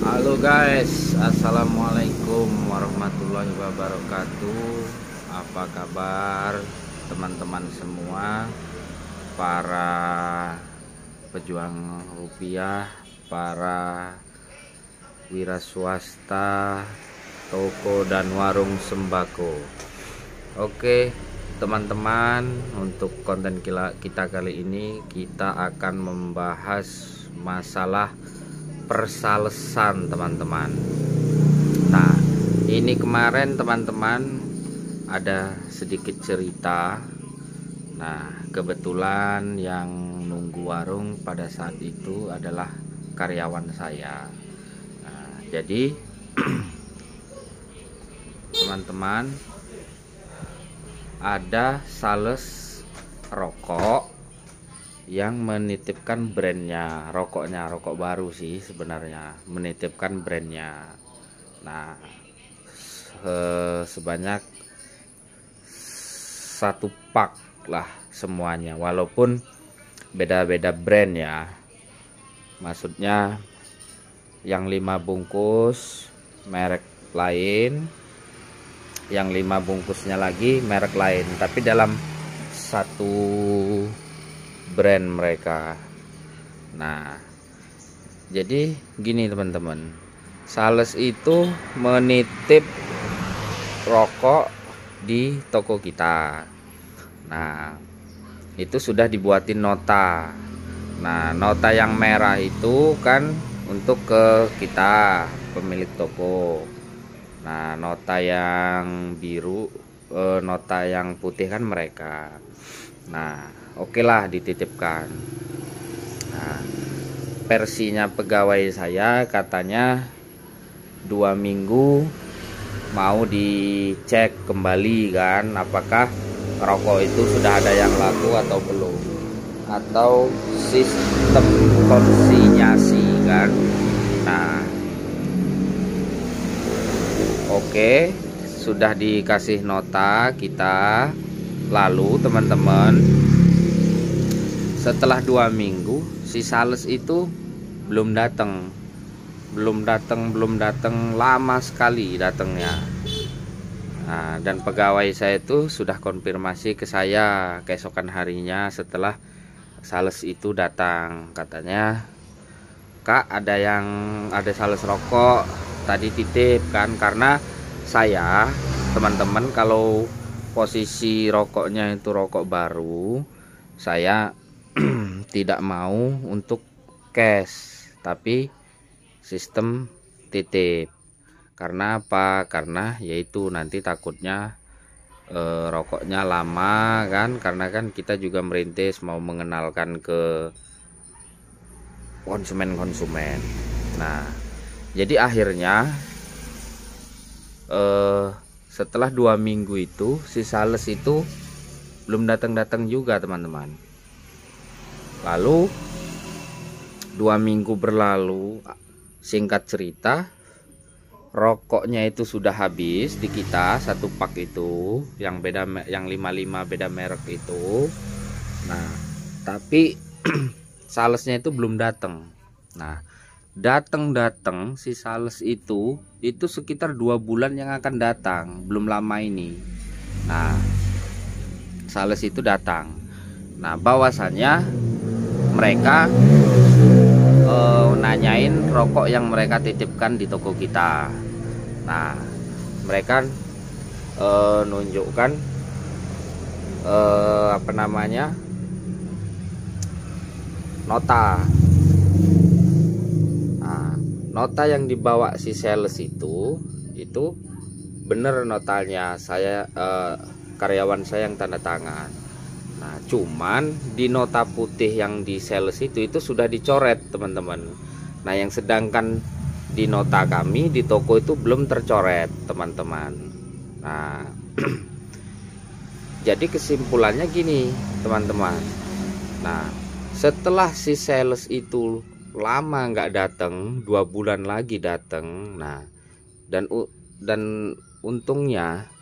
Halo guys, assalamualaikum warahmatullahi wabarakatuh. Apa kabar teman-teman semua, para pejuang rupiah, para wira swasta, toko dan warung sembako. Oke teman-teman, untuk konten kita kali ini kita akan membahas masalah persalesan teman-teman. Nah, ini kemarin teman-teman ada sedikit cerita. Nah, kebetulan yang nunggu warung pada saat itu adalah karyawan saya. Nah, jadi teman-teman, ada sales rokok yang menitipkan brandnya, rokok baru sih sebenarnya, menitipkan brandnya. Nah, sebanyak satu pak lah semuanya, walaupun beda-beda brand ya. Maksudnya yang 5 bungkus merek lain, yang 5 bungkusnya lagi merek lain, tapi dalam satu brand mereka. Nah, jadi gini teman-teman, sales itu menitip rokok di toko kita. Nah, itu sudah dibuatin nota. Nah, nota yang merah itu kan untuk ke kita, pemilik toko. Nah, nota yang biru, nota yang putih kan mereka. Nah, oke lah dititipkan. Nah, versinya pegawai saya katanya 2 minggu mau dicek kembali kan, apakah rokok itu sudah ada yang laku atau belum, atau sistem konsinyasi kan. Nah, oke, sudah dikasih nota kita. Lalu teman-teman, setelah 2 minggu si sales itu belum datang, lama sekali datangnya. Nah, dan pegawai saya itu sudah konfirmasi ke saya keesokan harinya setelah sales itu datang. Katanya, "Kak, ada sales rokok tadi titip kan." Karena saya, teman-teman, kalau posisi rokoknya itu rokok baru, saya tidak mau untuk cash, tapi sistem titip. Karena apa? Karena yaitu nanti takutnya rokoknya lama kan, karena kan kita juga merintis mau mengenalkan ke konsumen. Nah, jadi akhirnya setelah 2 minggu itu si sales itu belum datang juga teman-teman. Lalu 2 minggu berlalu, singkat cerita rokoknya itu sudah habis di kita, satu pak itu yang beda, yang 55 beda merek itu. Nah, tapi salesnya itu belum datang. Nah, datang si sales itu sekitar 2 bulan yang akan datang, belum lama ini. Nah, sales itu datang. Nah, bahwasannya mereka nanyain rokok yang mereka titipkan di toko kita. Nah, mereka nunjukkan apa namanya, nota. Nota yang dibawa si sales itu bener notanya, saya karyawan saya yang tanda tangan. Nah, cuman di nota putih yang di sales itu sudah dicoret teman-teman. Nah, yang sedangkan di nota kami di toko itu belum tercoret teman-teman. Nah, jadi kesimpulannya gini teman-teman. Nah, setelah si sales itu lama nggak datang, 2 bulan lagi datang. Nah, dan untungnya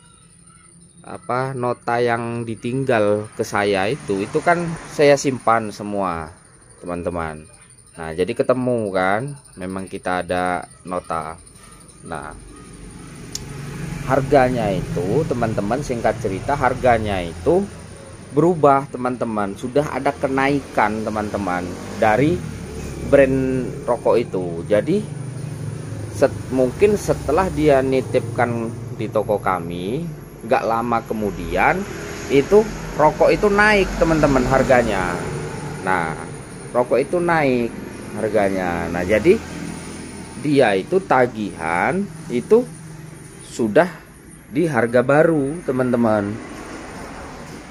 apa, nota yang ditinggal ke saya itu kan saya simpan semua teman-teman. Nah jadi ketemu kan, memang kita ada nota. Nah harganya itu teman-teman, singkat cerita harganya itu berubah teman-teman, sudah ada kenaikan teman-teman dari brand rokok itu. Jadi mungkin setelah dia nitipkan di toko kami, nggak lama kemudian itu rokok itu naik teman-teman harganya. Nah rokok itu naik harganya. Nah jadi dia itu tagihan itu sudah di harga baru teman-teman,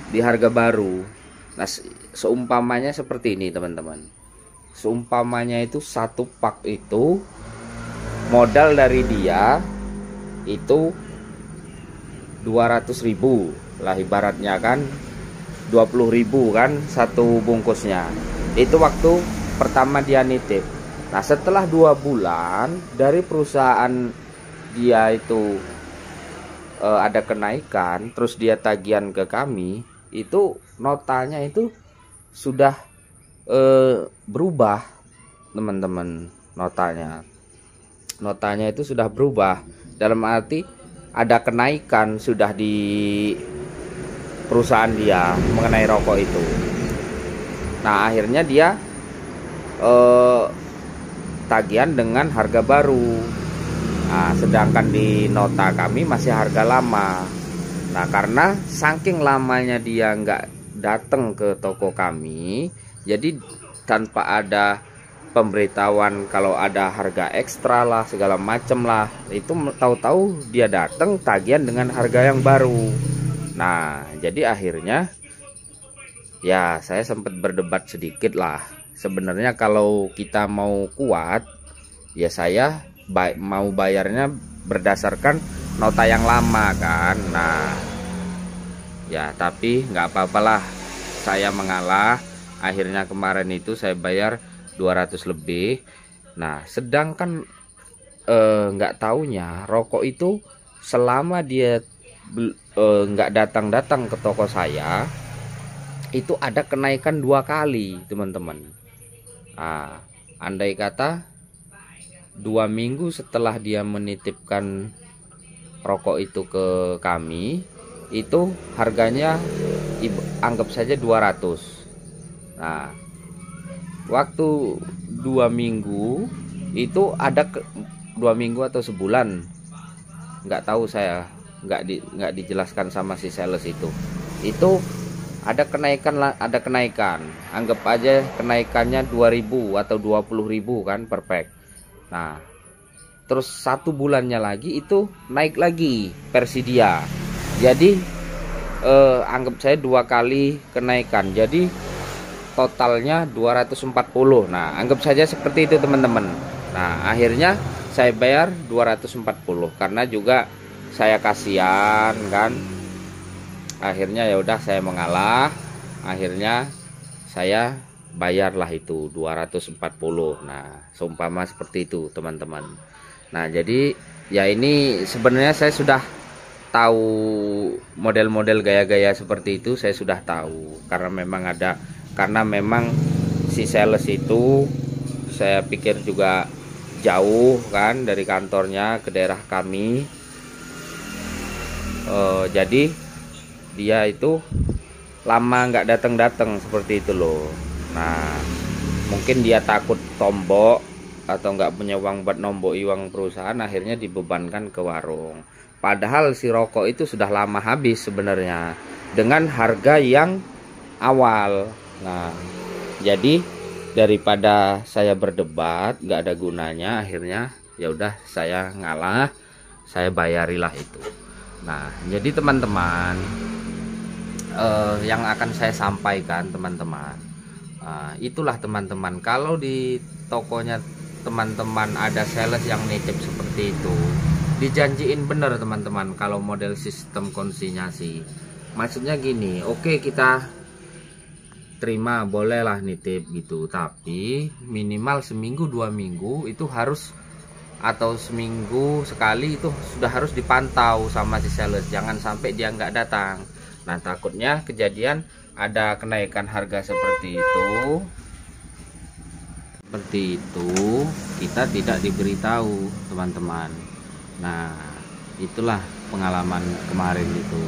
di harga baru. Nah seumpamanya seperti ini teman-teman, seumpamanya itu satu pak itu modal dari dia itu 200.000 lah ibaratnya kan, 20.000 kan satu bungkusnya. Itu waktu pertama dia nitip. Nah setelah 2 bulan dari perusahaan dia itu ada kenaikan, terus dia tagihan ke kami, itu notanya itu sudah berubah teman-teman. Notanya itu sudah berubah, dalam arti ada kenaikan sudah di perusahaan dia mengenai rokok itu. Nah akhirnya dia tagihan dengan harga baru. Nah, sedangkan di nota kami masih harga lama. Nah karena saking lamanya dia nggak datang ke toko kami, jadi tanpa ada pemberitahuan kalau ada harga ekstra lah segala macem lah, itu tahu-tahu dia datang tagihan dengan harga yang baru. Nah jadi akhirnya ya saya sempat berdebat sedikit lah. Sebenarnya kalau kita mau kuat ya saya mau bayarnya berdasarkan nota yang lama kan. Nah ya tapi nggak apa-apalah, saya mengalah. Akhirnya kemarin itu saya bayar 200 lebih. Nah sedangkan nggak taunya rokok itu selama dia nggak datang-datang ke toko saya itu ada kenaikan 2 kali teman-teman. Nah, andai kata 2 minggu setelah dia menitipkan rokok itu ke kami, itu harganya anggap saja 200. Nah waktu 2 minggu itu ada 2 minggu atau sebulan, nggak tahu saya, nggak dijelaskan sama si sales itu ada kenaikan, anggap aja kenaikannya 2.000 atau 20.000 kan per pack. Nah terus 1 bulannya lagi itu naik lagi versi dia, jadi anggap saya 2 kali kenaikan, jadi totalnya 240. Nah anggap saja seperti itu teman-teman. Nah akhirnya saya bayar 240 karena juga saya kasihan kan. Akhirnya ya udah saya mengalah, akhirnya saya bayarlah itu 240. Nah seumpama seperti itu teman-teman. Nah jadi ya ini sebenarnya saya sudah tahu model-model gaya-gaya seperti itu, saya sudah tahu karena memang si sales itu saya pikir juga jauh kan dari kantornya ke daerah kami. Jadi dia itu lama nggak datang seperti itu loh. Nah mungkin dia takut tombok atau nggak punya uang buat nombok uang perusahaan, akhirnya dibebankan ke warung. Padahal si rokok itu sudah lama habis sebenarnya dengan harga yang awal. Nah jadi daripada saya berdebat nggak ada gunanya, akhirnya ya udah saya ngalah, saya bayarilah itu. Nah jadi teman-teman, yang akan saya sampaikan teman-teman, itulah teman-teman, kalau di tokonya teman-teman ada sales yang nitip seperti itu, dijanjiin bener teman-teman. Kalau model sistem konsinyasi maksudnya gini, oke kita terima, bolehlah nitip gitu, tapi minimal seminggu 2 minggu itu harus, atau seminggu sekali itu sudah harus dipantau sama si sales, jangan sampai dia nggak datang. Nah takutnya kejadian ada kenaikan harga seperti itu, Seperti itu, kita tidak diberitahu, teman-teman. Nah, itulah pengalaman kemarin itu.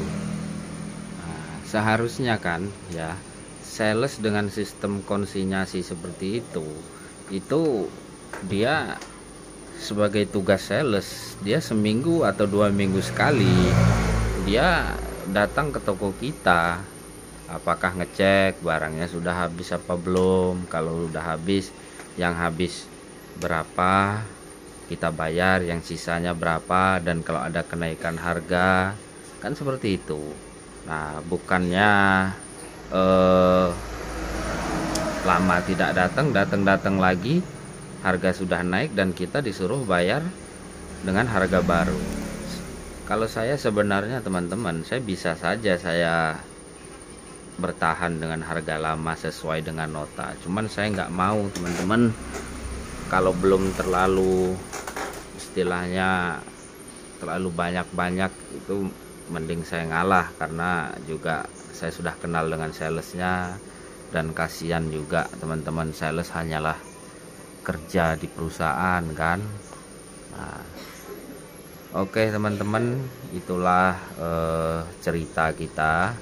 Nah, seharusnya kan ya, sales dengan sistem konsinyasi seperti itu dia sebagai tugas sales, dia seminggu atau 2 minggu sekali dia datang ke toko kita. Apakah ngecek barangnya sudah habis apa belum? Kalau udah habis, yang habis berapa kita bayar, yang sisanya berapa, dan kalau ada kenaikan harga, kan seperti itu. Nah, bukannya lama tidak datang lagi, harga sudah naik dan kita disuruh bayar dengan harga baru. Kalau saya sebenarnya teman-teman, saya bisa saja saya bertahan dengan harga lama sesuai dengan nota, cuman saya nggak mau teman-teman. Kalau belum terlalu istilahnya terlalu banyak itu, mending saya ngalah, karena juga saya sudah kenal dengan salesnya, dan kasihan juga teman-teman, sales hanyalah kerja di perusahaan kan. Nah, oke teman-teman, itulah cerita kita,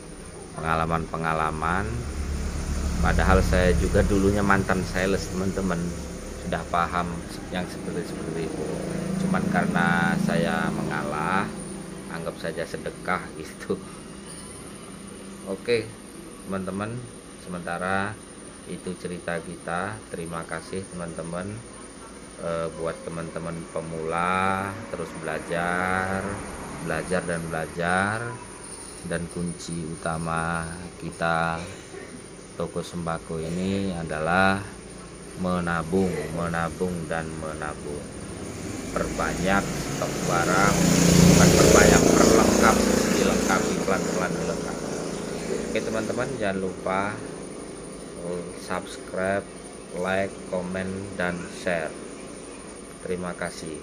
pengalaman-pengalaman. Padahal saya juga dulunya mantan sales teman-teman, sudah paham yang seperti itu. Cuman karena saya mengalah, anggap saja sedekah gitu. Oke teman-teman, sementara itu cerita kita. Terima kasih teman-teman. Buat teman-teman pemula, terus belajar dan kunci utama kita toko sembako ini adalah menabung. Perbanyak stok barang, bukan perbanyak, perlengkap, dilengkapi pelan-pelan dilengkapi. Oke teman-teman, jangan lupa subscribe, like, komen, dan share. Terima kasih.